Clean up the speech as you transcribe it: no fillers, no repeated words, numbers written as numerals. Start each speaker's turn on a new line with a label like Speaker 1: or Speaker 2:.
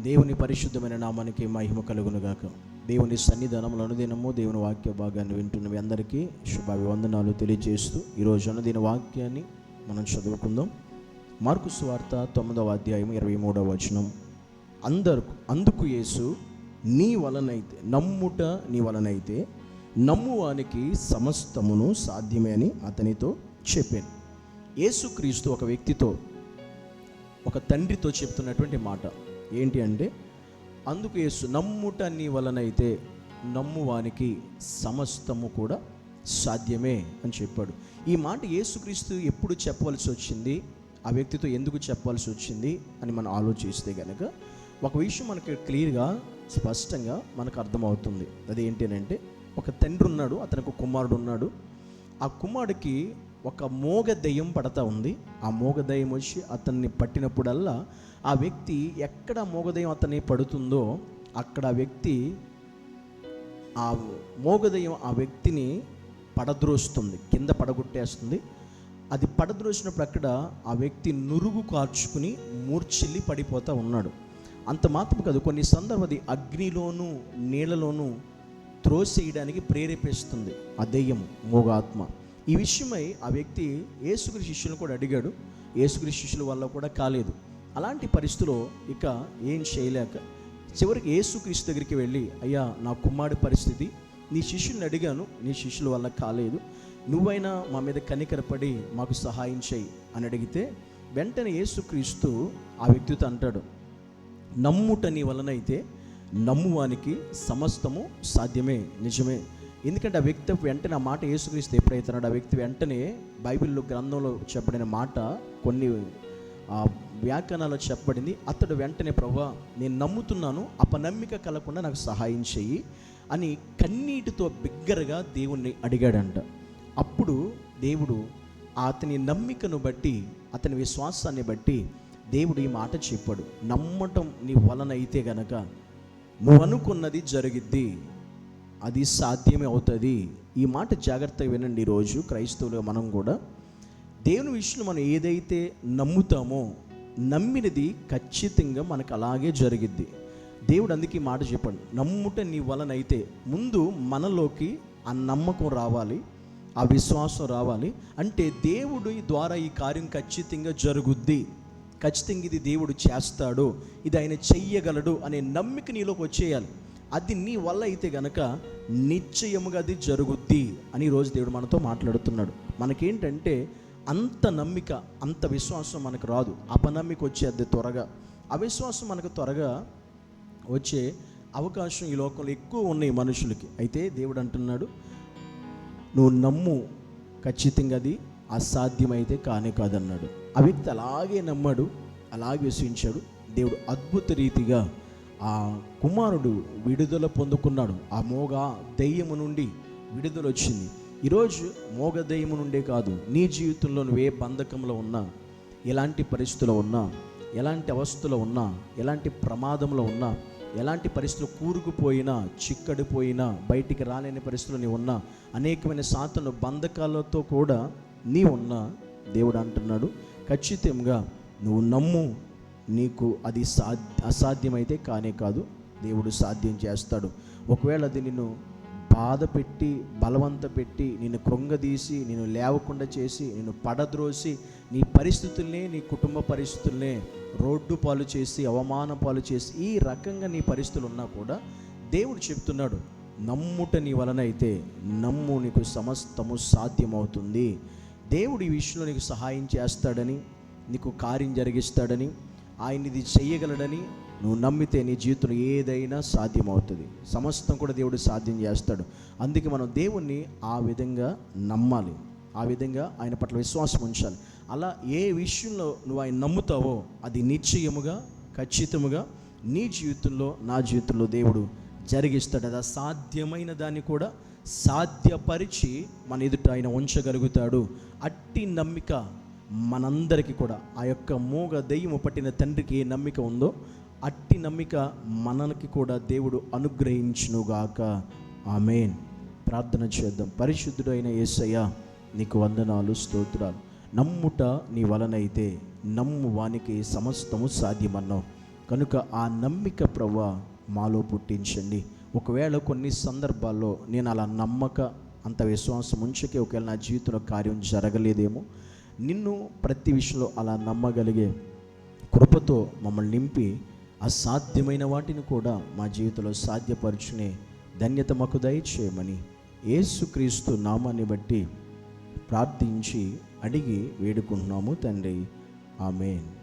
Speaker 1: దేవుని పరిశుద్ధమైన నామానికి మహిమ కలుగునుగాక. దేవుని సన్నిధానంలో అనుదినము దేవుని వాక్య భాగాన్ని వింటున్న మీ అందరికీ శుభాభివందనాలు తెలియజేస్తూ ఈరోజు అనుదిన వాక్యాన్ని మనం చదువుకుందాం. మార్కు సువార్త 9వ అధ్యాయం 23వ వచనం. అందుకు యేసు, నీ వలనైతే నమ్మువానికి సమస్తమును సాధ్యమే అని అతనితో చెప్పాను. యేసుక్రీస్తు ఒక వ్యక్తితో, ఒక తండ్రితో చెప్తున్నటువంటి మాట ఏంటి అంటే, అందుకు యేసు, నమ్ముట నీ వలనైతే నమ్మువానికి సమస్తము కూడా సాధ్యమే అని చెప్పాడు. ఈ మాట యేసుక్రీస్తు ఎప్పుడు చెప్పవలసి వచ్చింది, ఆ వ్యక్తితో ఎందుకు చెప్పవలసి వచ్చింది అని మనం ఆలోచిస్తే కనుక ఒక విషయం మనకి క్లియర్గా స్పష్టంగా మనకు అర్థమవుతుంది. అది ఏంటి అంటే, ఒక తండ్రి ఉన్నాడు, అతనికి కుమారుడు ఉన్నాడు. ఆ కుమారుడికి ఒక మోగ దెయ్యం పడతా ఉంది. ఆ మోగ దెయ్యం వచ్చి అతన్ని పట్టినప్పుడల్లా ఆ వ్యక్తి ఎక్కడ మోగదయ్యం అతన్ని పడుతుందో అక్కడ ఆ వ్యక్తి, ఆ మోగదయ్యం ఆ వ్యక్తిని పడద్రోస్తుంది, కింద పడగొట్టేస్తుంది. అది పడద్రోసినప్పుడు అక్కడ ఆ వ్యక్తి నురుగు కార్చుకుని మూర్ఛిల్లి పడిపోతూ ఉన్నాడు. అంత మాత్రం కాదు, కొన్ని సందర్భాలు అగ్నిలోనూ నీళ్ళలోనూ త్రోసేయడానికి ప్రేరేపిస్తుంది ఆ దెయ్యం, మోగ ఆత్మ. ఈ విషయమై ఆ వ్యక్తి యేసుక్రీస్తు శిష్యులను కూడా అడిగాడు. యేసుక్రీస్తు శిష్యుల వల్ల కూడా కాలేదు. అలాంటి పరిస్థితిలో ఇక ఏం చేయలేక చివరికి యేసుక్రీస్తు దగ్గరికి వెళ్ళి, అయ్యా, నా కుమారుడి పరిస్థితి, నీ శిష్యుల్ని అడిగాను, నీ శిష్యుల వల్ల కాలేదు, నువ్వైనా మా మీద కనికరపడి మాకు సహాయం చేయి అని అడిగితే, వెంటనే యేసుక్రీస్తు ఆ వ్యక్తితో అంటాడు, నమ్ముట నీ వలనైతే నమ్మువానికి సమస్తము సాధ్యమే. నిజమే. ఎందుకంటే ఆ వ్యక్తి వెంటనే ఆ మాట యేసుక్రీస్తు ఎప్పుడైతే ఆ వ్యక్తి వెంటనే బైబిల్లో గ్రంథంలో చెప్పబడిన మాట కొన్ని వ్యాఖ్యానాల్లో చెప్పబడింది. అతడు వెంటనే, ప్రభువా, నేను నమ్ముతున్నాను, అపనమ్మిక కలగకుండా నాకు సహాయం చెయ్యి అని కన్నీటితో బిగ్గరగా దేవుణ్ణి అడిగాడంట. అప్పుడు దేవుడు అతని నమ్మికను బట్టి, అతని విశ్వాసాన్ని బట్టి దేవుడు ఈ మాట చెప్పాడు, నమ్మటం నీ వలనైతే గనక నువ్వు అనుకున్నది జరిగిద్ది, అది సాధ్యమే అవుతుంది. ఈ మాట జాగ్రత్తగా వినండి. ఈరోజు క్రైస్తవులుగా మనం కూడా దేవుని విషయంలో మనం ఏదైతే నమ్ముతామో నమ్మినది ఖచ్చితంగా మనకు అలాగే జరిగిద్ది. దేవుడు అందుకే ఈ మాట చెప్పాడు, నమ్ముట నీ వలనైతే. ముందు మనలోకి ఆ నమ్మకం రావాలి, ఆ విశ్వాసం రావాలి. అంటే దేవుడు ద్వారా ఈ కార్యం ఖచ్చితంగా జరుగుద్ది, ఖచ్చితంగా ఇది దేవుడు చేస్తాడు, ఇది ఆయన చెయ్యగలడు అనే నమ్మిక నీలోకి వచ్చేయాలి. అది నీ వల్ల అయితే గనక నిశ్చయముగా అది జరుగుద్ది అని ఈరోజు దేవుడు మనతో మాట్లాడుతున్నాడు. మనకేంటంటే అంత నమ్మిక, అంత విశ్వాసం మనకు రాదు. అపనమ్మిక వచ్చేది త్వరగా, అవిశ్వాసం మనకు త్వరగా వచ్చే అవకాశం ఈ లోకంలో ఎక్కువ ఉన్నాయి మనుషులకి. అయితే దేవుడు అంటున్నాడు, నువ్వు నమ్ము, ఖచ్చితంగా అది అసాధ్యమైతే కానే కాదన్నాడు. ఆ వ్యక్తి అలాగే నమ్మాడు, అలాగే విశ్వసించాడు. దేవుడు అద్భుత రీతిగా ఆ కుమారుడు విడుదల పొందుకున్నాడు. ఆ మోగ దెయ్యము నుండి విడుదల వచ్చింది. ఈరోజు మోగ దెయ్యము నుండే కాదు, నీ జీవితంలో నువ్వు ఏ బంధకంలో ఉన్నా, ఎలాంటి పరిస్థితుల్లో ఉన్నా, ఎలాంటి అవస్థలో ఉన్నా, ఎలాంటి ప్రమాదంలో ఉన్నా, ఎలాంటి పరిస్థితులు కూరుకుపోయినా, చిక్కడిపోయినా, బయటికి రాలేని పరిస్థితులు నీవు ఉన్నా, అనేకమైన సాతాను బంధకాలతో కూడా నీ ఉన్నా, దేవుడు అంటున్నాడు, ఖచ్చితంగా నువ్వు నమ్ము, నీకు అది అసాధ్యమైతే కానే కాదు, దేవుడు సాధ్యం చేస్తాడు. ఒకవేళ అది నిన్ను బాధ పెట్టి, బలవంత పెట్టి, నిన్ను కృంగదీసి, నిన్ను లేవకుండా చేసి, నిన్ను పడద్రోసి, నీ పరిస్థితుల్ని, నీ కుటుంబ పరిస్థితుల్ని రోడ్డు పాలు చేసి, అవమాన పాలు చేసి, ఈ రకంగా నీ పరిస్థితులు ఉన్నా కూడా దేవుడు చెప్తున్నాడు, నమ్ముట నీ వలనైతే నమ్ము, నీకు సమస్తము సాధ్యమవుతుంది. దేవుడు ఈ విషయంలో నీకు సహాయం చేస్తాడని, నీకు కార్యం జరిగిస్తాడని, ఆయన ఇది చెయ్యగలడని నువ్వు నమ్మితే నీ జీవితంలో ఏదైనా సాధ్యమవుతుంది. సమస్తం కూడా దేవుడు సాధ్యం చేస్తాడు. అందుకే మనం దేవుణ్ణి ఆ విధంగా నమ్మాలి, ఆ విధంగా ఆయన పట్ల విశ్వాసం ఉంచాలి. అలా ఏ విషయంలో నువ్వు ఆయన నమ్ముతావో అది నిశ్చయముగా, ఖచ్చితముగా నీ జీవితంలో, నా జీవితంలో దేవుడు జరిగిస్తాడు. అది అసాధ్యమైన దాన్ని కూడా సాధ్యపరిచి మన ఎదుట ఆయన ఉంచగలుగుతాడు. అట్టి నమ్మిక మనందరికీ కూడా, ఆ యొక్క మోగ దెయ్యము పట్టిన తండ్రికి ఏ నమ్మిక ఉందో అట్టి నమ్మిక మనకి కూడా దేవుడు అనుగ్రహించునుగాక. ఆమేన్. ప్రార్థన చేద్దాం. పరిశుద్ధుడైన యేసయ్య, నీకు వందనాలు, స్తోత్రాలు. నమ్ముట నీ వలనైతే నమ్ము వానికి సమస్తము సాధ్యమన్నావు కనుక ఆ నమ్మిక ప్రభువా మాలో పుట్టించండి. ఒకవేళ కొన్ని సందర్భాల్లో నేను అలా నమ్మక అంత విశ్వాసం ఉంచకే ఒకవేళ నా జీవితంలో కార్యం జరగలేదేమో, నిన్ను ప్రతి విషయంలో అలా నమ్మగలిగే కృపతో మమ్మల్ని నింపి అసాధ్యమైన వాటిని కూడా మా జీవితంలో సాధ్యపరుచునే ధన్యత మాకు దయచేయమని యేసుక్రీస్తు నామాన్ని బట్టి ప్రార్థించి అడిగి వేడుకుంటున్నాము తండ్రి. ఆమేన్.